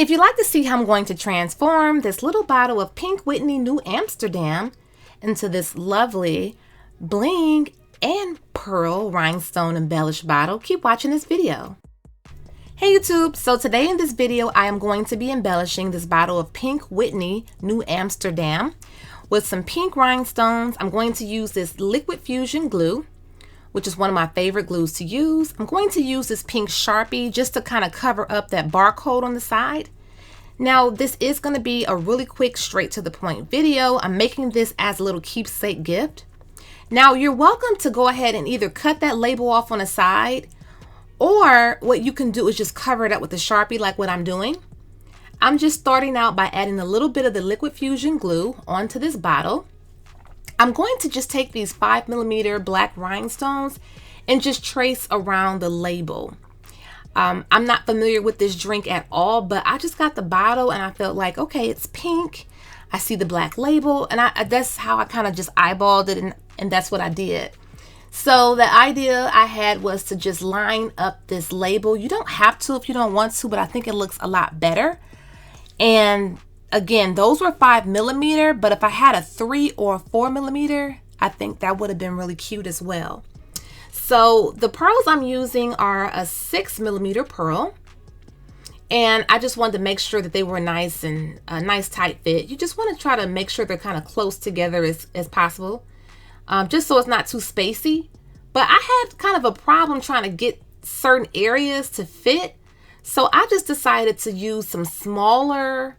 If you'd like to see how I'm going to transform this little bottle of Pink Whitney New Amsterdam into this lovely bling and pearl rhinestone embellished bottle, keep watching this video. Hey YouTube, so today in this video I am going to be embellishing this bottle of Pink Whitney New Amsterdam with some pink rhinestones. I'm going to use this liquid fusion glue, which is one of my favorite glues to use. I'm going to use this pink Sharpie just to kind of cover up that barcode on the side. Now this is going to be a really quick, straight to the point video. I'm making this as a little keepsake gift. Now you're welcome to go ahead and either cut that label off on the side, or what you can do is just cover it up with a Sharpie like what I'm doing. I'm just starting out by adding a little bit of the liquid fusion glue onto this bottle. I'm going to just take these 5mm black rhinestones and just trace around the label. I'm not familiar with this drink at all, but I just got the bottle and I felt like, okay, it's pink. I see the black label, and that's how I kind of just eyeballed it, and that's what I did. So the idea I had was to just line up this label. You don't have to if you don't want to, but I think it looks a lot better. And again, those were 5mm, but if I had a 3 or 4mm, I think that would have been really cute as well. So the pearls I'm using are a 6mm pearl, and I just wanted to make sure that they were nice and a nice tight fit. You just want to try to make sure they're kind of close together as possible. Just so it's not too spacey. But I had kind of a problem trying to get certain areas to fit. So I just decided to use some smaller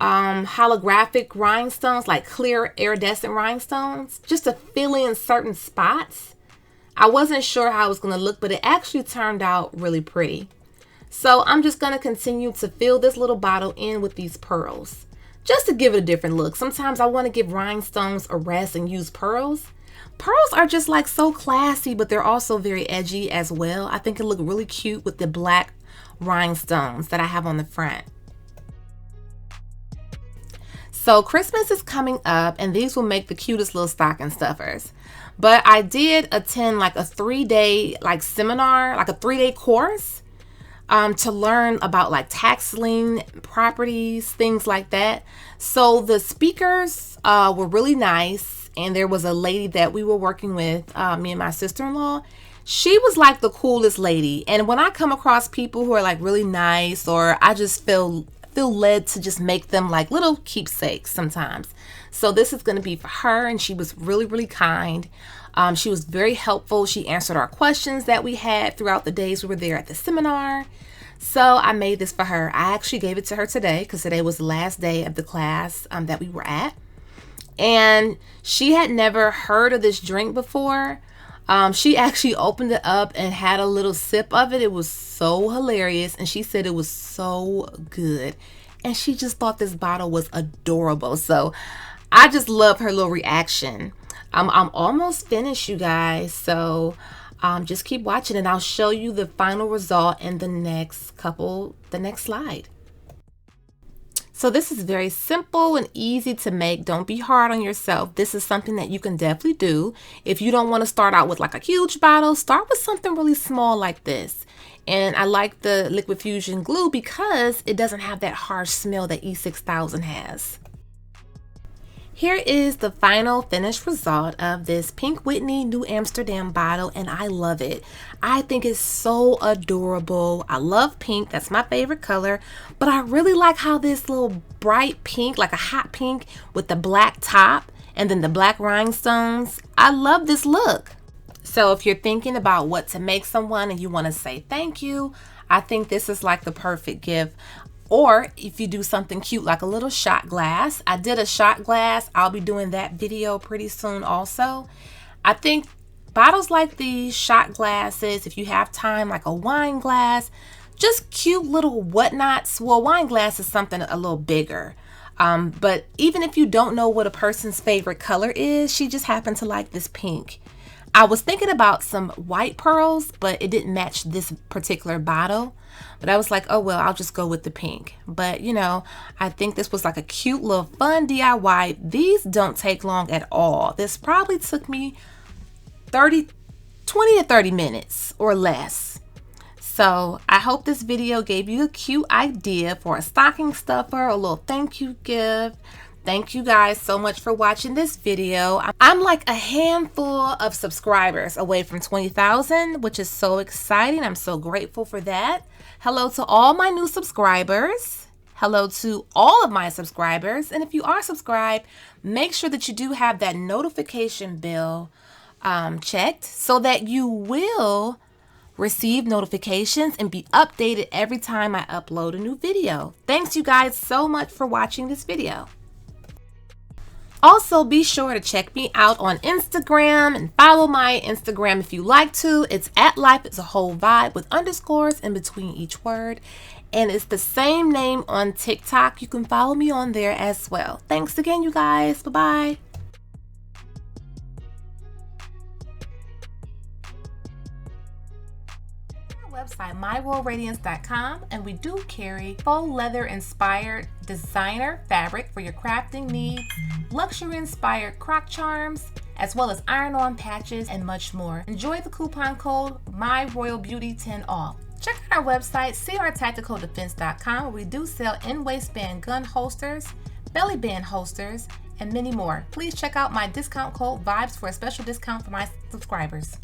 holographic rhinestones, like clear iridescent rhinestones, just to fill in certain spots. I wasn't sure how it was going to look, but it actually turned out really pretty. So I'm just going to continue to fill this little bottle in with these pearls, just to give it a different look. Sometimes I want to give rhinestones a rest and use pearls. Pearls are just like so classy, but they're also very edgy as well. I think it look really cute with the black rhinestones that I have on the front. So Christmas is coming up, and these will make the cutest little stocking stuffers. But I did attend like a 3-day seminar, like a 3-day course to learn about like tax lien properties, things like that. So the speakers were really nice, and there was a lady that we were working with, me and my sister-in-law. She was like the coolest lady. And when I come across people who are like really nice, or I just feel led to just make them like little keepsakes sometimes. So this is going to be for her, and she was really, really kind. She was very helpful. She answered our questions that we had throughout the days we were there at the seminar. So I made this for her. I actually gave it to her today because today was the last day of the class that we were at. And she had never heard of this drink before. She actually opened it up and had a little sip of it. It was so hilarious, and she said it was so good. And she just thought this bottle was adorable. So I just love her little reaction. I'm almost finished, you guys. So just keep watching, and I'll show you the final result in the next slide. So this is very simple and easy to make. Don't be hard on yourself. This is something that you can definitely do. If you don't want to start out with like a huge bottle, start with something really small like this. And I like the liquid fusion glue because it doesn't have that harsh smell that E6000 has. Here is the final finished result of this Pink Whitney New Amsterdam bottle, and I love it. I think it's so adorable. I love pink. That's my favorite color. But I really like how this little bright pink, like a hot pink with the black top and then the black rhinestones. I love this look. So if you're thinking about what to make someone and you want to say thank you, I think this is like the perfect gift. Or if you do something cute like a little shot glass. I did a shot glass. I'll be doing that video pretty soon also. I think bottles like these, shot glasses, if you have time, like a wine glass, just cute little whatnots. Well, wine glass is something a little bigger. But even if you don't know what a person's favorite color is, she just happened to like this pink. I was thinking about some white pearls, but it didn't match this particular bottle. But I was like, oh, well, I'll just go with the pink. But, you know, I think this was like a cute little fun DIY. These don't take long at all. This probably took me 20 to 30 minutes or less. So I hope this video gave you a cute idea for a stocking stuffer, a little thank you gift. Thank you guys so much for watching this video. I'm like a handful of subscribers away from 20,000, which is so exciting. I'm so grateful for that. Hello to all my new subscribers. Hello to all of my subscribers. And if you are subscribed, make sure that you do have that notification bell checked so that you will receive notifications and be updated every time I upload a new video. Thanks you guys so much for watching this video. Also, be sure to check me out on Instagram and follow my Instagram if you like to. It's @LifeIsAWholeVibe with underscores in between each word. And it's the same name on TikTok. You can follow me on there as well. Thanks again, you guys. Bye-bye. Website myroyalradiance.com, and we do carry faux leather inspired designer fabric for your crafting needs, luxury inspired croc charms, as well as iron-on patches and much more. Enjoy the coupon code MyRoyalBeauty10OFF. Check out our website crtacticaldefense.com, where we do sell in-waistband gun holsters, belly band holsters, and many more. Please check out my discount code VIBES for a special discount for my subscribers.